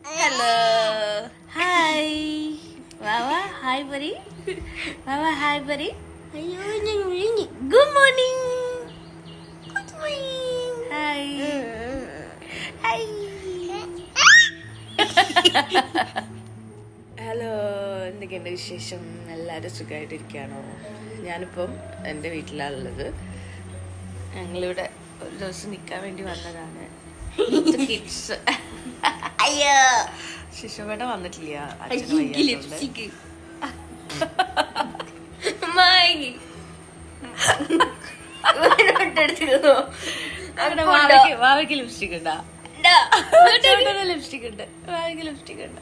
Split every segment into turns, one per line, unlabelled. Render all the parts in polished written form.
Hello hi വാവ hi പറി വാവ hi പറി good morning hi hi hello എന്തൊക്കെയുണ്ട് വിശേഷം? എല്ലാവരും സുഖമായിട്ടിരിക്കുകയാണോ? ഞാനിപ്പം എൻ്റെ വീട്ടിലാണുള്ളത്. ഞങ്ങളിവിടെ ഒരു ദിവസം നിൽക്കാൻ വേണ്ടി വന്നതാണ്. കിഡ്സ് അയ്യോ ശിശുവേട്ട വന്നിട്ടില്ല. വാവയ്ക്ക് ലിപ്സ്റ്റിക് ഉണ്ടാ? ലിപ്സ്റ്റിക് ഉണ്ട്. വാവയ്ക്ക് ലിപ്സ്റ്റിക് ഉണ്ട്.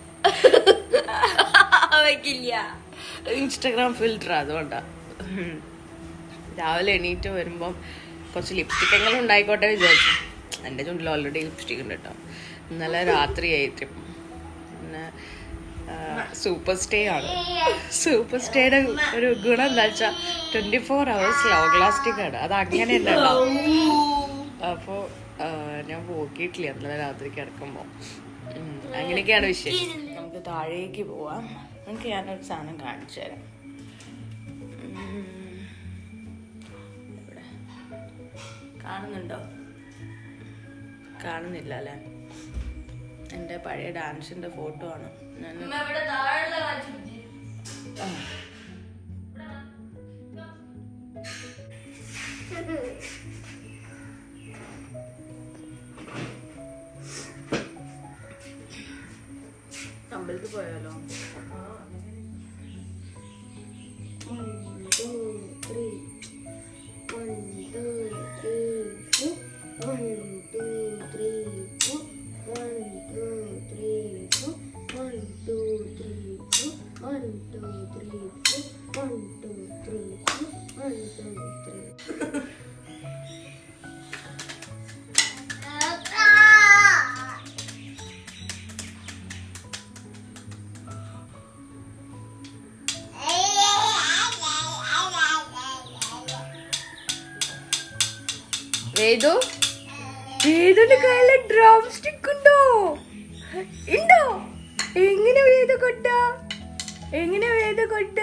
ഇൻസ്റ്റഗ്രാം ഫിൽറ്റർ അതുകൊണ്ടാ. രാവിലെ എണീറ്റ് വരുമ്പം കുറച്ച് ലിപ്സ്റ്റിക് എങ്കിലും ഉണ്ടായിക്കോട്ടെ വിചാരിച്ചു. എൻ്റെ ചുണ്ടിൽ ഓൾറെഡി ലിപ്സ്റ്റിക് ഉണ്ട് കേട്ടോ. ഇന്നലെ രാത്രിയായിട്ട് പിന്നെ സൂപ്പർ സ്റ്റേ ആണ്. സൂപ്പർ സ്റ്റേയുടെ ഒരു ഗുണം എന്താ വെച്ചാൽ 24 hours ലോങ് ലാസ്റ്റിംഗ് ആണ്. അത് അങ്ങനെ തന്നെ ഉണ്ടാവും. അപ്പോൾ ഞാൻ പോക്കിയിട്ടില്ല ഇന്നലെ രാത്രി കിടക്കുമ്പോൾ. അങ്ങനെയൊക്കെയാണ് വിശേഷം. നമുക്ക് താഴേക്ക് പോവാം. നമുക്ക് ഞാനൊരു സാധനം കാണിച്ചു തരാം. ഇവിടെ കാണുന്നുണ്ടോ? കാണുന്നില്ല അല്ലേ? എൻ്റെ പഴയ ഡാൻസിൻ്റെ ഫോട്ടോ ആണ്. ഞാൻ അമ്പലത്തിൽ പോയാലോ? 1 2 3 1 2 3 4 1 2 3 4 1 2 3 4 1 2 3 4 1 2 3 4 1 2 3 4 1 2 3. വേദു, വേദുന്റെ കയ്യില് ഡ്രം സ്റ്റിക്ക് ഉണ്ടോ? ഉണ്ടോ? എങ്ങനെ വേദു കൊട്ട? എങ്ങനെ വേദു കൊട്ട?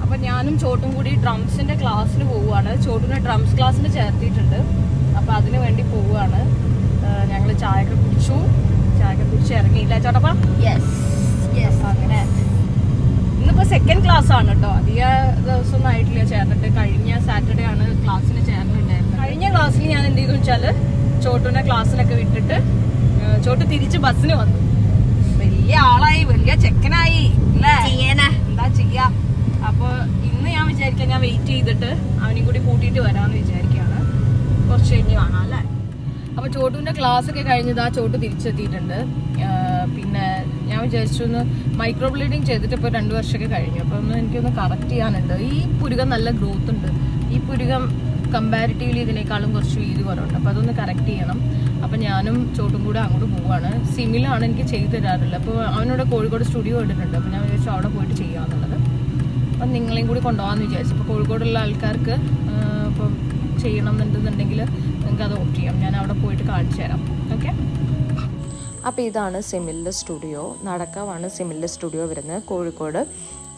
അപ്പൊ ഞാനും ചോട്ടും കൂടി ഡ്രംസിന്റെ ക്ലാസ്സിന് പോവുകയാണ്. ചോട്ടിനെ ഡ്രംസ് ക്ലാസ്സിന് ചേർത്തിട്ടുണ്ട്. അപ്പോൾ അതിന് വേണ്ടി പോവുകയാണ്. ഞങ്ങൾ ചായയൊക്കെ കുടിച്ച് ഇറങ്ങിയില്ല ചോട്ടപ്പ. അങ്ങനെ ഇന്നിപ്പോൾ സെക്കൻഡ് ക്ലാസ് ആണ് കേട്ടോ. അധിക ദിവസമൊന്നും ആയിട്ടില്ല ചേർന്നിട്ട്. കഴിഞ്ഞ സാറ്റർഡേ ആണ് ക്ലാസ്സിന് ചേർന്നിട്ടുണ്ടായിരുന്നത്. കഴിഞ്ഞ ക്ലാസ്സിൽ ഞാൻ എന്ത് ചെയ്തു വെച്ചാൽ ചോട്ടുവിനെ ക്ലാസ്സിലൊക്കെ വിട്ടിട്ട് ചോട്ട് തിരിച്ച് ബസ്സിന് വന്നു. വലിയ ആളായി, വലിയ ചെക്കനായി അല്ലേ? എന്താ ചെയ്യാ? അപ്പോൾ ഇന്ന് ഞാൻ വിചാരിക്കാം ഞാൻ വെയിറ്റ് ചെയ്തിട്ട് അവനെയും കൂടി കൂട്ടിയിട്ട് വരാമെന്ന് വിചാരിക്കുകയാണ്. കുറച്ച് കഴിഞ്ഞ് കാണാം അല്ലേ? അപ്പോൾ ചോട്ടുവിൻ്റെ ക്ലാസ് ഒക്കെ കഴിഞ്ഞതാ ചോട്ട് തിരിച്ചെത്തിയിട്ടുണ്ട്. പിന്നെ ഞാൻ വിചാരിച്ചു ഒന്ന് മൈക്രോ ബ്ലീഡിങ് ചെയ്തിട്ട് ഇപ്പോൾ 2 വർഷമൊക്കെ കഴിഞ്ഞു. അപ്പോൾ എനിക്കൊന്ന് കറക്റ്റ് ചെയ്യാനുണ്ട്. ഈ പുരുകം നല്ല ഗ്രോത്ത് ഉണ്ട്. ഈ പുരുകം കമ്പാരിറ്റീവ്ലി ഇതിനേക്കാളും കുറച്ച് വീതി കുറവുണ്ട്. അപ്പോൾ അതൊന്ന് കറക്റ്റ് ചെയ്യണം. അപ്പോൾ ഞാനും ചോട്ടും കൂടെ അങ്ങോട്ട് പോവുകയാണ്. സിമിലാണ് എനിക്ക് ചെയ്തു തരാറുള്ളത്. അപ്പോൾ അവനോട് കോഴിക്കോട് സ്റ്റുഡിയോ ഇട്ടിട്ടുണ്ട്. അപ്പോൾ ഞാൻ വിചാരിച്ചു അവിടെ പോയിട്ട് ചെയ്യാമെന്നുള്ളത്. അപ്പം നിങ്ങളെയും കൂടി കൊണ്ടുപോകാമെന്ന് വിചാരിച്ചു. അപ്പോൾ കോഴിക്കോടുള്ള ആൾക്കാർക്ക് ഇപ്പം ചെയ്യണം എന്നുണ്ടെന്നുണ്ടെങ്കിൽ നിങ്ങൾക്ക് അത് ഓപ്റ്റ് ചെയ്യാം. ഞാൻ അവിടെ പോയിട്ട് കാണിച്ചു തരാം. ഓക്കെ. അപ്പോൾ ഇതാണ് സിമിലിൻ്റെ സ്റ്റുഡിയോ. നടക്കാവാണ് സിമിലിൻ്റെ സ്റ്റുഡിയോ വരുന്നത് കോഴിക്കോട്.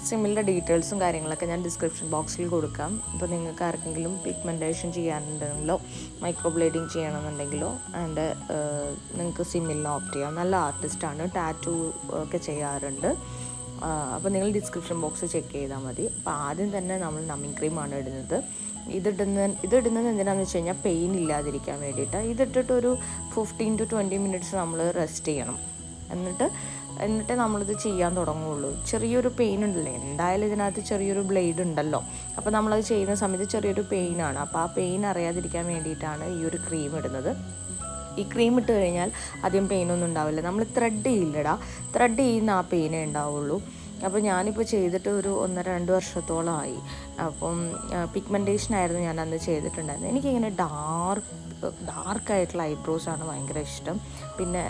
സിമിലിൻ്റെ ഡീറ്റെയിൽസും കാര്യങ്ങളൊക്കെ ഞാൻ ഡിസ്ക്രിപ്ഷൻ ബോക്സിൽ കൊടുക്കാം. അപ്പോൾ നിങ്ങൾക്ക് ആർക്കെങ്കിലും പിഗ്മെൻറ്റേഷൻ ചെയ്യാനുണ്ടെങ്കിലോ മൈക്രോ ബ്ലേഡിങ് ചെയ്യണമെന്നുണ്ടെങ്കിലോ ആൻഡ് നിങ്ങൾക്ക് സിമിലിനെ ഓപ്റ്റ് ചെയ്യാം. നല്ല ആർട്ടിസ്റ്റാണ്. ടാറ്റു ഒക്കെ ചെയ്യാറുണ്ട്. അപ്പോൾ നിങ്ങൾ ഡിസ്ക്രിപ്ഷൻ ബോക്സ് ചെക്ക് ചെയ്താൽ മതി. അപ്പോൾ ആദ്യം തന്നെ നമ്മൾ നമ്മിങ് ക്രീമാണ് ഇടുന്നത്. ഇതിടുന്നത് എന്തിനാണെന്ന് വെച്ച് കഴിഞ്ഞാൽ പെയിൻ ഇല്ലാതിരിക്കാൻ വേണ്ടിയിട്ട്. ഇതിട്ടിട്ട് ഒരു 15 to 20 minutes നമ്മൾ റെസ്റ്റ് ചെയ്യണം. എന്നിട്ട് നമ്മളിത് ചെയ്യാൻ തുടങ്ങുകയുള്ളൂ. ചെറിയൊരു പെയിൻ ഉണ്ടല്ലോ, എന്തായാലും ഇതിനകത്ത് ചെറിയൊരു ബ്ലേഡ് ഉണ്ടല്ലോ. അപ്പോൾ നമ്മളത് ചെയ്യുന്ന സമയത്ത് ചെറിയൊരു പെയിനാണ്. അപ്പോൾ ആ പെയിൻ അറിയാതിരിക്കാൻ വേണ്ടിയിട്ടാണ് ഈ ഒരു ക്രീം ഇടുന്നത്. ഈ ക്രീം ഇട്ട് കഴിഞ്ഞാൽ അധികം പെയിനൊന്നും ഉണ്ടാവില്ല. നമ്മൾ ത്രെഡ് ചെയ്യില്ലടാ, ത്രെഡ് ചെയ്യുന്ന ആ പെയിനേ ഉണ്ടാവുള്ളൂ. അപ്പോൾ ഞാനിപ്പോൾ ചെയ്തിട്ട് ഒരു 1-2 വർഷത്തോളമായി. അപ്പം പിഗ്മെൻറ്റേഷനായിരുന്നു ഞാൻ അന്ന് ചെയ്തിട്ടുണ്ടായിരുന്നത്. എനിക്കിങ്ങനെ ഡാർക്കായിട്ടുള്ള ഐബ്രോസാണ് ഭയങ്കര ഇഷ്ടം. പിന്നെ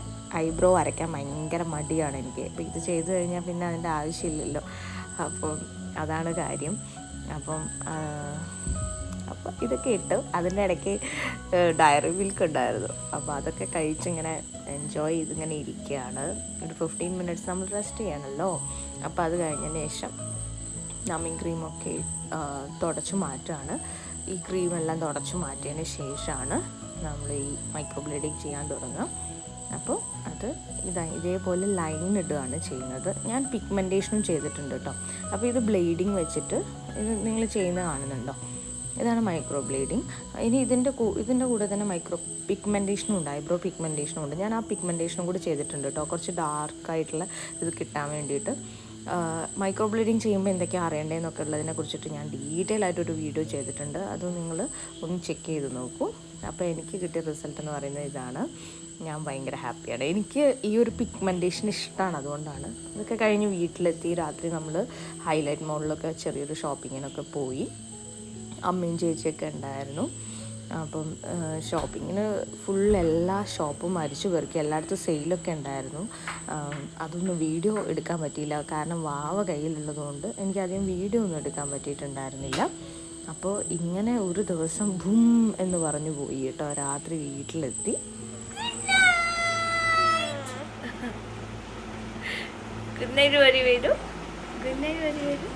ഐബ്രോ വരയ്ക്കാൻ ഭയങ്കര മടിയാണ് എനിക്ക്. അപ്പോൾ ഇത് ചെയ്തു കഴിഞ്ഞാൽ പിന്നെ അതിൻ്റെ ആവശ്യമില്ലല്ലോ. അപ്പം അതാണ് കാര്യം. അപ്പം ഇതൊക്കെ ഇട്ടു. അതിൻ്റെ ഇടയ്ക്ക് ഡയറി മിൽക്ക് ഉണ്ടായിരുന്നു. അപ്പോൾ അതൊക്കെ കഴിച്ചിങ്ങനെ എൻജോയ് ചെയ്തിങ്ങനെ ഇരിക്കുകയാണ്. ഒരു 15 മിനിറ്റ്സ് നമ്മൾ റെസ്റ്റ് ചെയ്യണമല്ലോ. അപ്പോൾ അത് കഴിഞ്ഞതിന് ശേഷം നമ്മിങ് ക്രീമൊക്കെ തുടച്ചു മാറ്റുകയാണ്. ഈ ക്രീമെല്ലാം തുടച്ചു മാറ്റിയതിന് ശേഷമാണ് നമ്മൾ ഈ മൈക്രോബ്ലേഡിങ് ചെയ്യാൻ തുടങ്ങുക. അപ്പോൾ അത് ഇതേപോലെ ലൈൻ ഇടുകയാണ് ചെയ്യുന്നത്. ഞാൻ പിഗ്മെൻറ്റേഷനും ചെയ്തിട്ടുണ്ട് കേട്ടോ. അപ്പോൾ ഇത് ബ്ലേഡിങ് വെച്ചിട്ട് ഇത് നിങ്ങൾ ചെയ്യുന്നത് കാണുന്നുണ്ടോ? ഇതാണ് മൈക്രോ ബ്ലേഡിങ്. ഇനി ഇതിൻ്റെ കൂടെ തന്നെ മൈക്രോ പിഗ്മെൻറ്റേഷനും ഉണ്ട്, ഐബ്രോ പിഗ്മെൻറ്റേഷനും ഉണ്ട്. ഞാൻ ആ പിഗ്മെൻറ്റേഷനും കൂടി ചെയ്തിട്ടുണ്ട് കേട്ടോ, കുറച്ച് ഡാർക്കായിട്ടുള്ള ഇത് കിട്ടാൻ വേണ്ടിയിട്ട്. മൈക്രോ ബ്ലേഡിങ് ചെയ്യുമ്പോൾ എന്തൊക്കെയാണ് അറിയേണ്ടതെന്നൊക്കെ ഉള്ളതിനെ കുറിച്ചിട്ട് ഞാൻ ഡീറ്റെയിൽ ആയിട്ടൊരു വീഡിയോ ചെയ്തിട്ടുണ്ട്. അത് നിങ്ങൾ ഒന്ന് ചെക്ക് ചെയ്ത് നോക്കൂ. അപ്പോൾ എനിക്ക് കിട്ടിയ റിസൾട്ട് എന്ന് പറയുന്നത് ഇതാണ്. ഞാൻ ഭയങ്കര ഹാപ്പിയാണ്. എനിക്ക് ഈ ഒരു പിഗ്മെൻറ്റേഷൻ ഇഷ്ടമാണ്, അതുകൊണ്ടാണ്. ഇതൊക്കെ കഴിഞ്ഞ് വീട്ടിലെത്തി രാത്രി നമ്മൾ ഹൈലൈറ്റ് മോളിലൊക്കെ ചെറിയൊരു ഷോപ്പിങ്ങിനൊക്കെ പോയി. അമ്മയും ചേച്ചിയൊക്കെ ഉണ്ടായിരുന്നു. അപ്പം ഷോപ്പിങ്ങിന് ഫുൾ എല്ലാ ഷോപ്പും അരിച്ചു പെറുക്കി, എല്ലായിടത്തും സെയിലൊക്കെ ഉണ്ടായിരുന്നു. അതൊന്നും വീഡിയോ എടുക്കാൻ പറ്റിയില്ല, കാരണം വാവ കയ്യിലുള്ളതുകൊണ്ട് എനിക്കധികം വീഡിയോ ഒന്നും എടുക്കാൻ പറ്റിയിട്ടുണ്ടായിരുന്നില്ല. അപ്പോൾ ഇങ്ങനെ ഒരു ദിവസം ബും എന്ന് പറഞ്ഞു പോയി കേട്ടോ. രാത്രി വീട്ടിലെത്തി. ഗുഡ് നൈറ്റ് വരി വരും. ഗുഡ് നൈറ്റ് വരി വരും.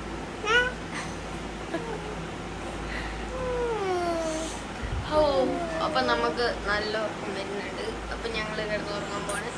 അപ്പം നമുക്ക് നല്ല ഉറക്കം വരുന്നുണ്ട്. അപ്പം ഞങ്ങൾ കിടന്ന് ഉറങ്ങാൻ പോവാണ്.